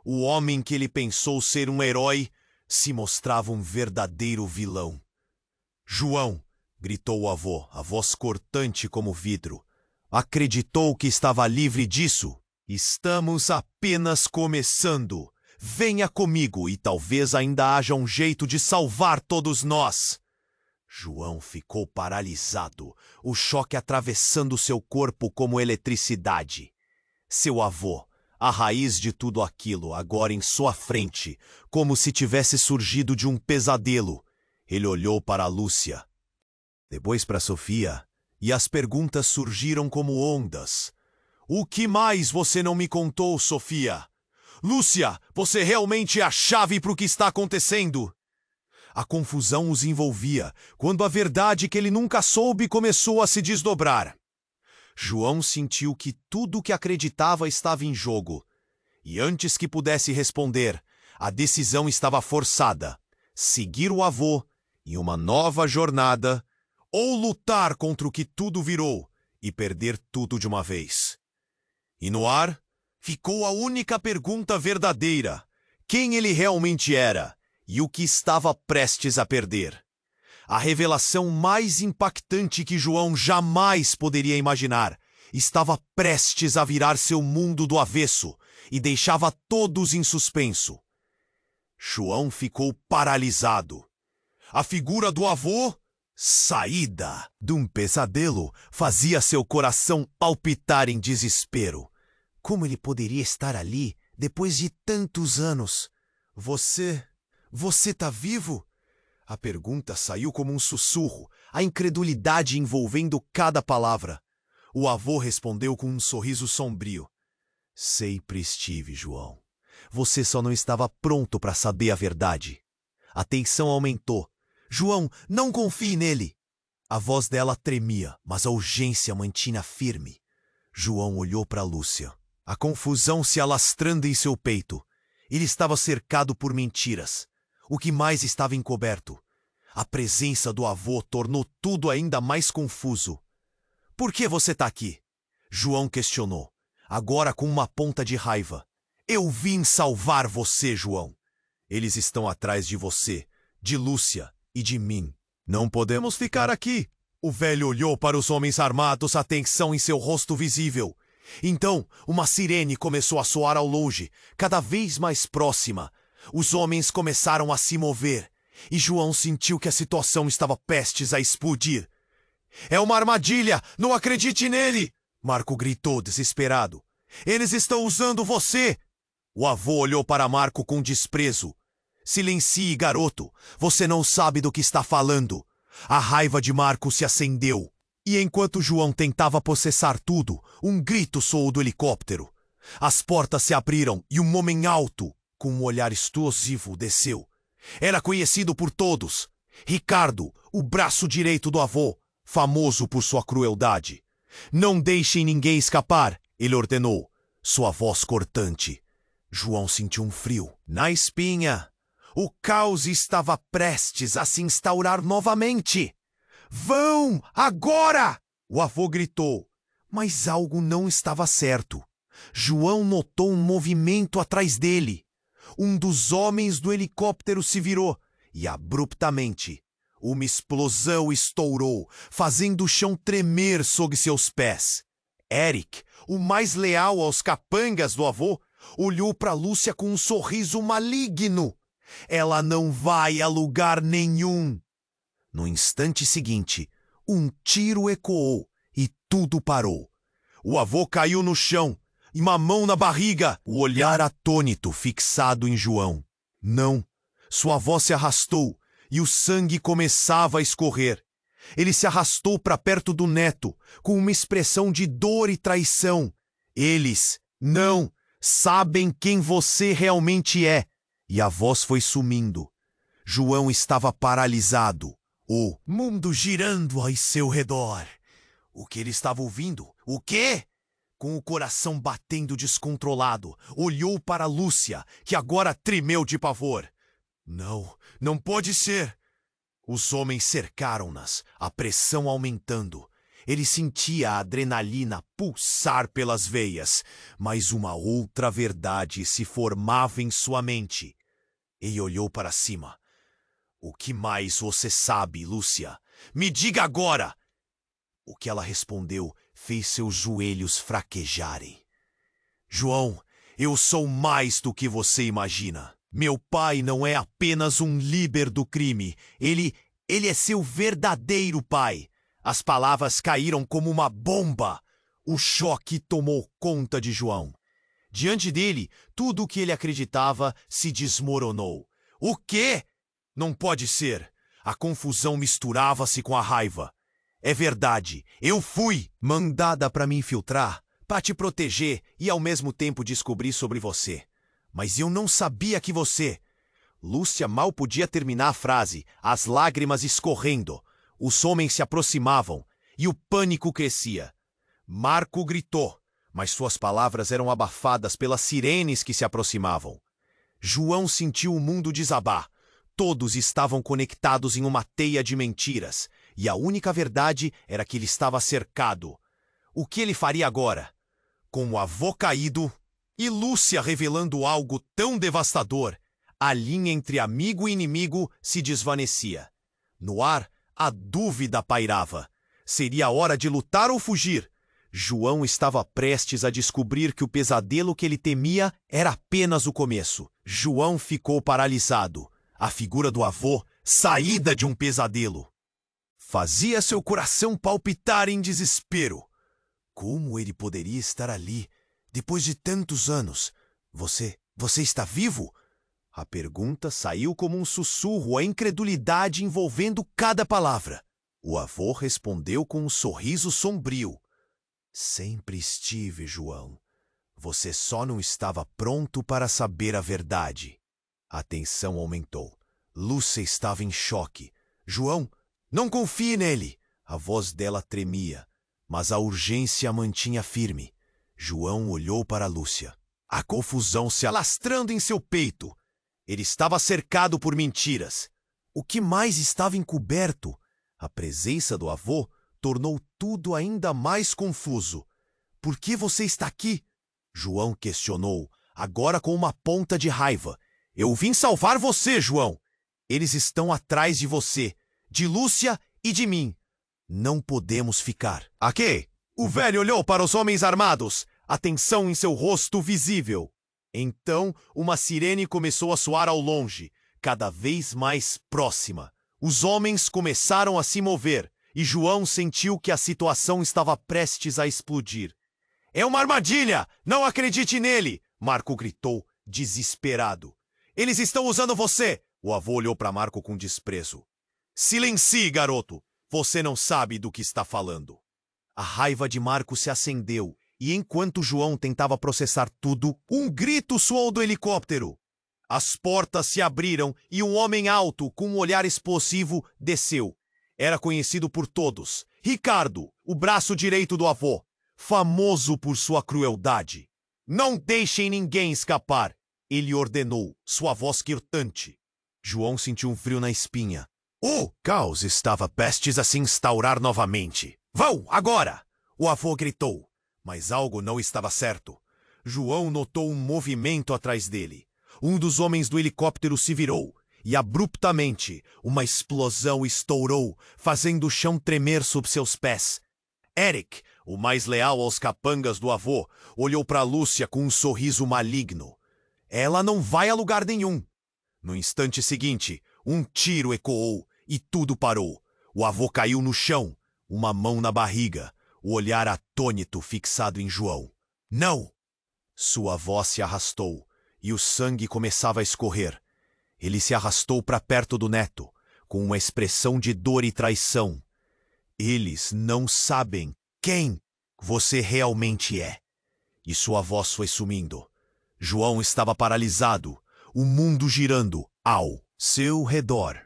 O homem que ele pensou ser um herói se mostrava um verdadeiro vilão. João! Gritou o avô, a voz cortante como vidro. Acreditou que estava livre disso? Estamos apenas começando. Venha comigo e talvez ainda haja um jeito de salvar todos nós. João ficou paralisado, o choque atravessando seu corpo como eletricidade. Seu avô, a raiz de tudo aquilo, agora em sua frente, como se tivesse surgido de um pesadelo. Ele olhou para Lúcia. Depois para Sofia, e as perguntas surgiram como ondas. O que mais você não me contou, Sofia? Lúcia, você realmente é a chave para o que está acontecendo? A confusão os envolvia, quando a verdade que ele nunca soube começou a se desdobrar. João sentiu que tudo o que acreditava estava em jogo. E antes que pudesse responder, a decisão estava forçada. Seguir o avô em uma nova jornada, ou lutar contra o que tudo virou e perder tudo de uma vez. E no ar, ficou a única pergunta verdadeira: quem ele realmente era e o que estava prestes a perder. A revelação mais impactante que João jamais poderia imaginar estava prestes a virar seu mundo do avesso e deixava todos em suspenso. João ficou paralisado. A figura do avô, saída de um pesadelo, fazia seu coração palpitar em desespero. Como ele poderia estar ali depois de tantos anos? Você tá vivo? A pergunta saiu como um sussurro, a incredulidade envolvendo cada palavra. O avô respondeu com um sorriso sombrio. Sempre estive, João. Você só não estava pronto para saber a verdade. A tensão aumentou. João, não confie nele. A voz dela tremia, mas a urgência mantinha firme. João olhou para Lúcia. A confusão se alastrando em seu peito. Ele estava cercado por mentiras. O que mais estava encoberto? A presença do avô tornou tudo ainda mais confuso. Por que você está aqui? João questionou, agora com uma ponta de raiva. Eu vim salvar você, João. Eles estão atrás de você, de Lúcia e de mim. Não podemos ficar aqui. O velho olhou para os homens armados, a tensão em seu rosto visível. Então, uma sirene começou a soar ao longe, cada vez mais próxima. Os homens começaram a se mover, e João sentiu que a situação estava prestes a explodir. É uma armadilha! Não acredite nele! Marco gritou, desesperado. Eles estão usando você! O avô olhou para Marco com desprezo. Silencie, garoto. Você não sabe do que está falando. A raiva de Marco se acendeu. E enquanto João tentava processar tudo, um grito soou do helicóptero. As portas se abriram e um homem alto, com um olhar explosivo, desceu. Era conhecido por todos. Ricardo, o braço direito do avô, famoso por sua crueldade. Não deixem ninguém escapar, ele ordenou, sua voz cortante. João sentiu um frio na espinha. O caos estava prestes a se instaurar novamente. Vão, agora! O avô gritou, mas algo não estava certo. João notou um movimento atrás dele. Um dos homens do helicóptero se virou e, abruptamente, uma explosão estourou, fazendo o chão tremer sob seus pés. Eric, o mais leal aos capangas do avô, olhou para Lúcia com um sorriso maligno. Ela não vai a lugar nenhum. No instante seguinte, um tiro ecoou e tudo parou. O avô caiu no chão, uma mão na barriga, o olhar atônito fixado em João. Não, sua voz se arrastou e o sangue começava a escorrer. Ele se arrastou para perto do neto, com uma expressão de dor e traição. Eles, não, sabem quem você realmente é. E a voz foi sumindo. João estava paralisado, o mundo girando ao seu redor. O que ele estava ouvindo? O quê? Com o coração batendo descontrolado, olhou para Lúcia, que agora tremeu de pavor. Não, não pode ser. Os homens cercaram-nas, a pressão aumentando. Ele sentia a adrenalina pulsar pelas veias, mas uma outra verdade se formava em sua mente. Ele olhou para cima. O que mais você sabe, Lúcia? Me diga agora! O que ela respondeu fez seus joelhos fraquejarem. João, eu sou mais do que você imagina. Meu pai não é apenas um líder do crime. Ele é seu verdadeiro pai. As palavras caíram como uma bomba. O choque tomou conta de João. Diante dele, tudo o que ele acreditava se desmoronou. O quê? Não pode ser. A confusão misturava-se com a raiva. É verdade, eu fui mandada para me infiltrar, para te proteger e ao mesmo tempo descobrir sobre você. Mas eu não sabia que você... Lúcia mal podia terminar a frase, as lágrimas escorrendo. Os homens se aproximavam e o pânico crescia. Marco gritou, mas suas palavras eram abafadas pelas sirenes que se aproximavam. João sentiu o mundo desabar. Todos estavam conectados em uma teia de mentiras, e a única verdade era que ele estava cercado. O que ele faria agora? Com o avô caído e Lúcia revelando algo tão devastador, a linha entre amigo e inimigo se desvanecia. No ar, a dúvida pairava. Seria hora de lutar ou fugir? João estava prestes a descobrir que o pesadelo que ele temia era apenas o começo. João ficou paralisado. A figura do avô, saída de um pesadelo, fazia seu coração palpitar em desespero. Como ele poderia estar ali, depois de tantos anos? Você está vivo? A pergunta saiu como um sussurro, a incredulidade envolvendo cada palavra. O avô respondeu com um sorriso sombrio. Sempre estive, João. Você só não estava pronto para saber a verdade. A tensão aumentou. Lúcia estava em choque. João, não confie nele! A voz dela tremia, mas a urgência a mantinha firme. João olhou para Lúcia. A confusão se alastrando em seu peito. Ele estava cercado por mentiras. O que mais estava encoberto? A presença do avô tornou tudo ainda mais confuso. Por que você está aqui? João questionou, agora com uma ponta de raiva. Eu vim salvar você, João. Eles estão atrás de você, de Lúcia e de mim. Não podemos ficar. A quê? O velho olhou para os homens armados, a tensão em seu rosto visível. Então, uma sirene começou a soar ao longe, cada vez mais próxima. Os homens começaram a se mover, e João sentiu que a situação estava prestes a explodir. É uma armadilha! Não acredite nele! Marco gritou, desesperado. Eles estão usando você! O avô olhou para Marco com desprezo. Silencie, garoto! Você não sabe do que está falando. A raiva de Marco se acendeu, e enquanto João tentava processar tudo, um grito soou do helicóptero. As portas se abriram e um homem alto, com um olhar explosivo, desceu. Era conhecido por todos. Ricardo, o braço direito do avô, famoso por sua crueldade. Não deixem ninguém escapar, ele ordenou, sua voz gritante. João sentiu um frio na espinha. O caos estava prestes a se instaurar novamente. Vão, agora! O avô gritou, mas algo não estava certo. João notou um movimento atrás dele. Um dos homens do helicóptero se virou e, abruptamente, uma explosão estourou, fazendo o chão tremer sob seus pés. Eric, o mais leal aos capangas do avô, olhou para Lúcia com um sorriso maligno. Ela não vai a lugar nenhum. No instante seguinte, um tiro ecoou e tudo parou. O avô caiu no chão, uma mão na barriga, o olhar atônito fixado em João. Não! Sua voz se arrastou e o sangue começava a escorrer. Ele se arrastou para perto do neto, com uma expressão de dor e traição. Eles não sabem quem você realmente é. E sua voz foi sumindo. João estava paralisado, o mundo girando ao seu redor.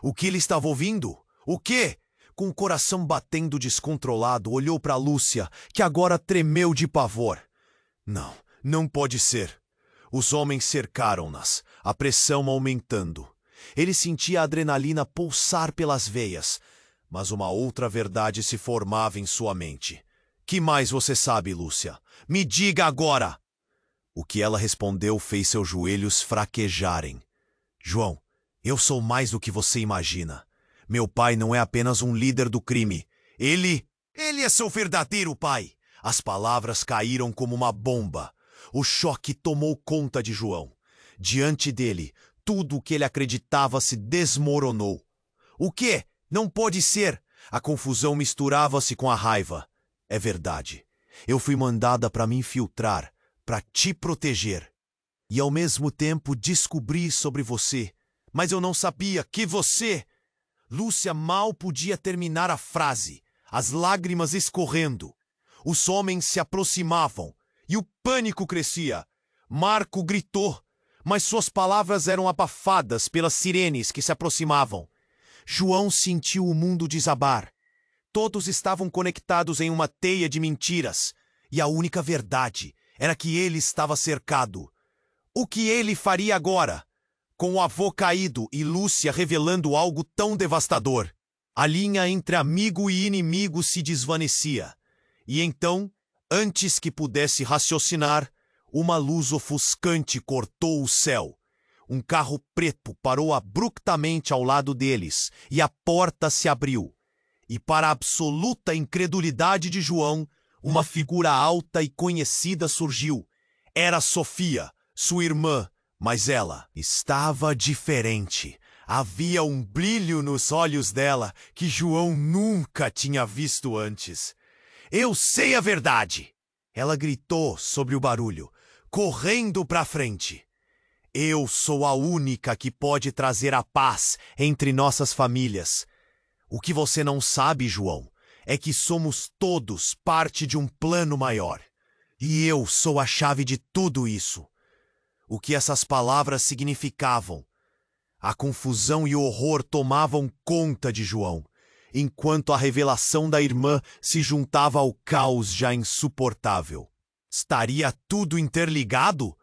O que ele estava ouvindo? O quê? Com o coração batendo descontrolado, olhou para Lúcia, que agora tremeu de pavor. Não, não pode ser. Os homens cercaram-nas, a pressão aumentando. Ele sentia a adrenalina pulsar pelas veias, mas uma outra verdade se formava em sua mente. Que mais você sabe, Lúcia? Me diga agora! O que ela respondeu fez seus joelhos fraquejarem. João, eu sou mais do que você imagina. Meu pai não é apenas um líder do crime. Ele é seu verdadeiro pai. As palavras caíram como uma bomba. O choque tomou conta de João. Diante dele, tudo o que ele acreditava se desmoronou. O quê? Não pode ser! A confusão misturava-se com a raiva. É verdade. Eu fui mandada para me infiltrar, para te proteger. E ao mesmo tempo descobri sobre você. Mas eu não sabia que você... Lúcia mal podia terminar a frase, as lágrimas escorrendo. Os homens se aproximavam e o pânico crescia. Marco gritou, mas suas palavras eram abafadas pelas sirenes que se aproximavam. João sentiu o mundo desabar. Todos estavam conectados em uma teia de mentiras, e a única verdade era que ele estava cercado. O que ele faria agora? Com o avô caído e Lúcia revelando algo tão devastador. A linha entre amigo e inimigo se desvanecia. E então, antes que pudesse raciocinar, uma luz ofuscante cortou o céu. Um carro preto parou abruptamente ao lado deles e a porta se abriu. E para a absoluta incredulidade de João, uma figura alta e conhecida surgiu. Era Sofia, sua irmã, mas ela estava diferente. Havia um brilho nos olhos dela que João nunca tinha visto antes. Eu sei a verdade! Ela gritou sobre o barulho, correndo para frente. Eu sou a única que pode trazer a paz entre nossas famílias. O que você não sabe, João, é que somos todos parte de um plano maior. E eu sou a chave de tudo isso. O que essas palavras significavam? A confusão e o horror tomavam conta de João, enquanto a revelação da irmã se juntava ao caos já insuportável. Estaria tudo interligado?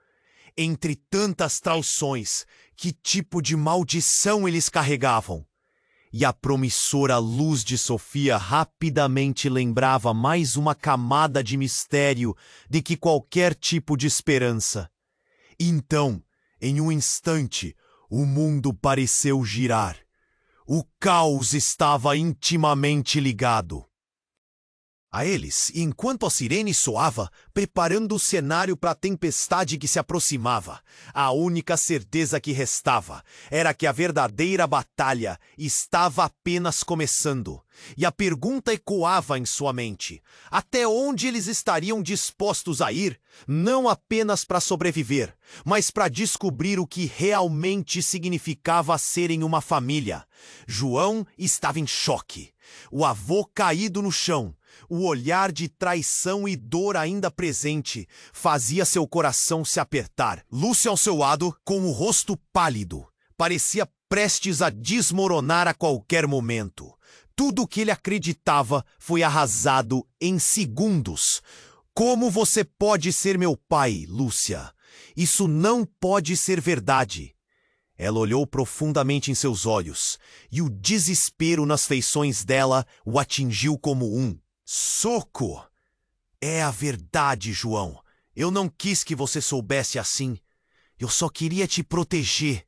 Entre tantas traições, que tipo de maldição eles carregavam? E a promissora luz de Sofia rapidamente lembrava mais uma camada de mistério de que qualquer tipo de esperança. Então, em um instante, o mundo pareceu girar. O caos estava intimamente ligado a eles, e enquanto a sirene soava, preparando o cenário para a tempestade que se aproximava, a única certeza que restava era que a verdadeira batalha estava apenas começando. E a pergunta ecoava em sua mente: até onde eles estariam dispostos a ir, não apenas para sobreviver, mas para descobrir o que realmente significava serem uma família? João estava em choque. O avô caído no chão, O olhar de traição e dor ainda presente fazia seu coração se apertar. Lúcia ao seu lado, com o rosto pálido, parecia prestes a desmoronar a qualquer momento. Tudo o que ele acreditava foi arrasado em segundos. Como você pode ser meu pai, Lúcia? Isso não pode ser verdade. Ela olhou profundamente em seus olhos, e o desespero nas feições dela o atingiu como um soco. É a verdade, João. Eu não quis que você soubesse assim. Eu só queria te proteger.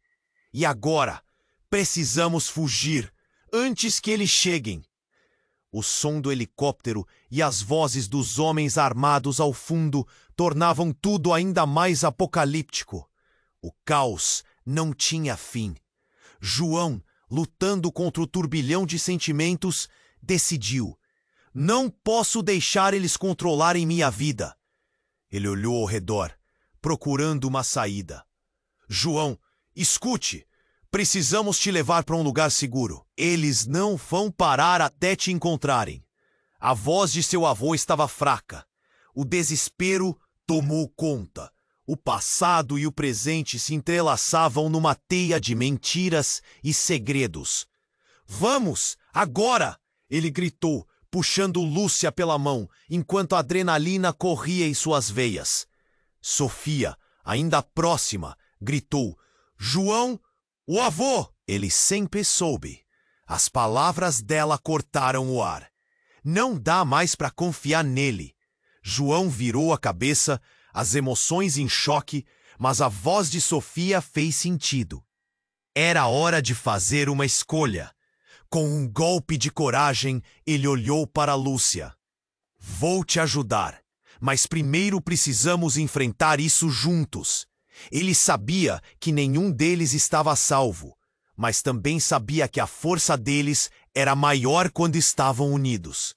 E agora, precisamos fugir, antes que eles cheguem. O som do helicóptero e as vozes dos homens armados ao fundo tornavam tudo ainda mais apocalíptico. O caos não tinha fim. João, lutando contra o turbilhão de sentimentos, decidiu: não posso deixar eles controlarem minha vida. Ele olhou ao redor, procurando uma saída. João, escute. Precisamos te levar para um lugar seguro. Eles não vão parar até te encontrarem. A voz de seu avô estava fraca. O desespero tomou conta. O passado e o presente se entrelaçavam numa teia de mentiras e segredos. Vamos, agora! Ele gritou, puxando Lúcia pela mão, enquanto a adrenalina corria em suas veias. Sofia, ainda próxima, gritou: João, o avô! Ele sempre soube. As palavras dela cortaram o ar. Não dá mais para confiar nele. João virou a cabeça, as emoções em choque, mas a voz de Sofia fez sentido. Era hora de fazer uma escolha. Com um golpe de coragem, ele olhou para Lúcia. Vou te ajudar, mas primeiro precisamos enfrentar isso juntos. Ele sabia que nenhum deles estava a salvo, mas também sabia que a força deles era maior quando estavam unidos.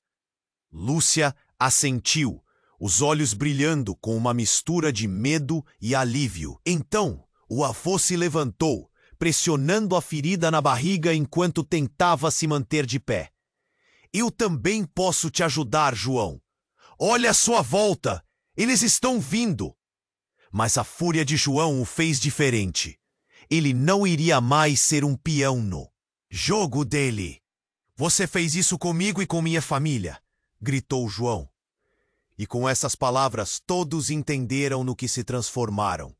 Lúcia assentiu, os olhos brilhando com uma mistura de medo e alívio. Então, o avô se levantou, pressionando a ferida na barriga enquanto tentava se manter de pé. Eu também posso te ajudar, João. Olha à sua volta, eles estão vindo. Mas a fúria de João o fez diferente. Ele não iria mais ser um peão no jogo dele. Você fez isso comigo e com minha família, gritou João. E com essas palavras todos entenderam no que se transformaram.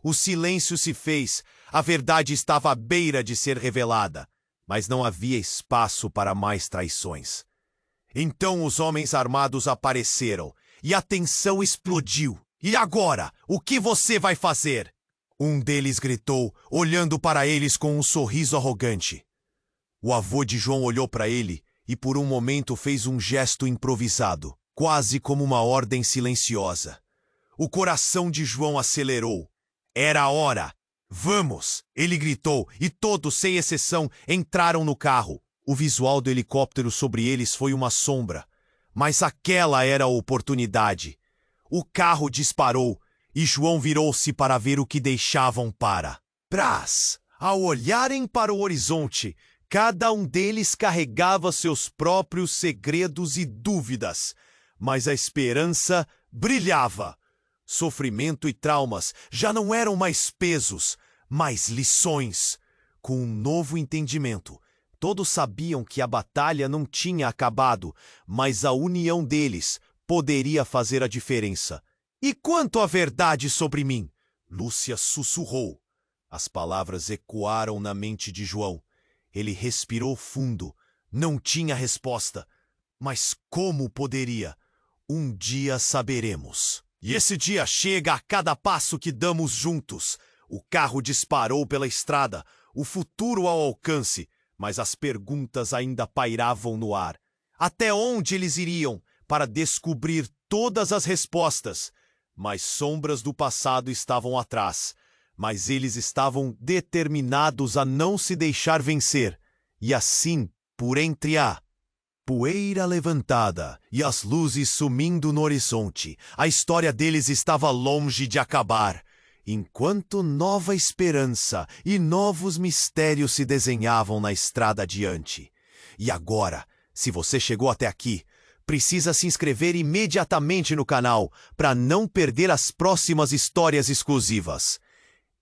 O silêncio se fez, a verdade estava à beira de ser revelada, mas não havia espaço para mais traições. Então os homens armados apareceram, e a tensão explodiu. E agora, o que você vai fazer? Um deles gritou, olhando para eles com um sorriso arrogante. O avô de João olhou para ele e por um momento fez um gesto improvisado, quase como uma ordem silenciosa. O coração de João acelerou. Era a hora. Vamos! Ele gritou e todos, sem exceção, entraram no carro. O visual do helicóptero sobre eles foi uma sombra, mas aquela era a oportunidade. O carro disparou e João virou-se para ver o que deixavam para trás. Ao olharem para o horizonte, cada um deles carregava seus próprios segredos e dúvidas, mas a esperança brilhava. Sofrimento e traumas já não eram mais pesos, mas lições. Com um novo entendimento, todos sabiam que a batalha não tinha acabado, mas a união deles poderia fazer a diferença. E quanto à verdade sobre mim? Lúcia sussurrou. As palavras ecoaram na mente de João. Ele respirou fundo. Não tinha resposta. Mas como poderia? Um dia saberemos. E esse dia chega a cada passo que damos juntos. O carro disparou pela estrada, o futuro ao alcance, mas as perguntas ainda pairavam no ar. Até onde eles iriam? Para descobrir todas as respostas. Mas sombras do passado estavam atrás. Mas eles estavam determinados a não se deixar vencer. E assim, por entre a poeira levantada e as luzes sumindo no horizonte, a história deles estava longe de acabar. Enquanto nova esperança e novos mistérios se desenhavam na estrada adiante. E agora, se você chegou até aqui, precisa se inscrever imediatamente no canal para não perder as próximas histórias exclusivas.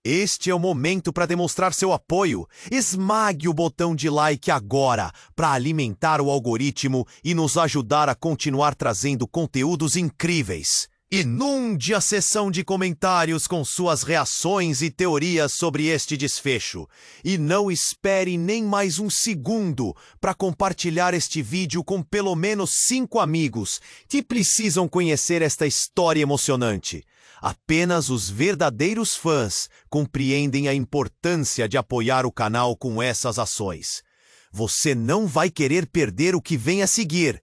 Este é o momento para demonstrar seu apoio. Esmague o botão de like agora para alimentar o algoritmo e nos ajudar a continuar trazendo conteúdos incríveis. Inunde a seção de comentários com suas reações e teorias sobre este desfecho. E não espere nem mais um segundo para compartilhar este vídeo com pelo menos 5 amigos que precisam conhecer esta história emocionante. Apenas os verdadeiros fãs compreendem a importância de apoiar o canal com essas ações. Você não vai querer perder o que vem a seguir.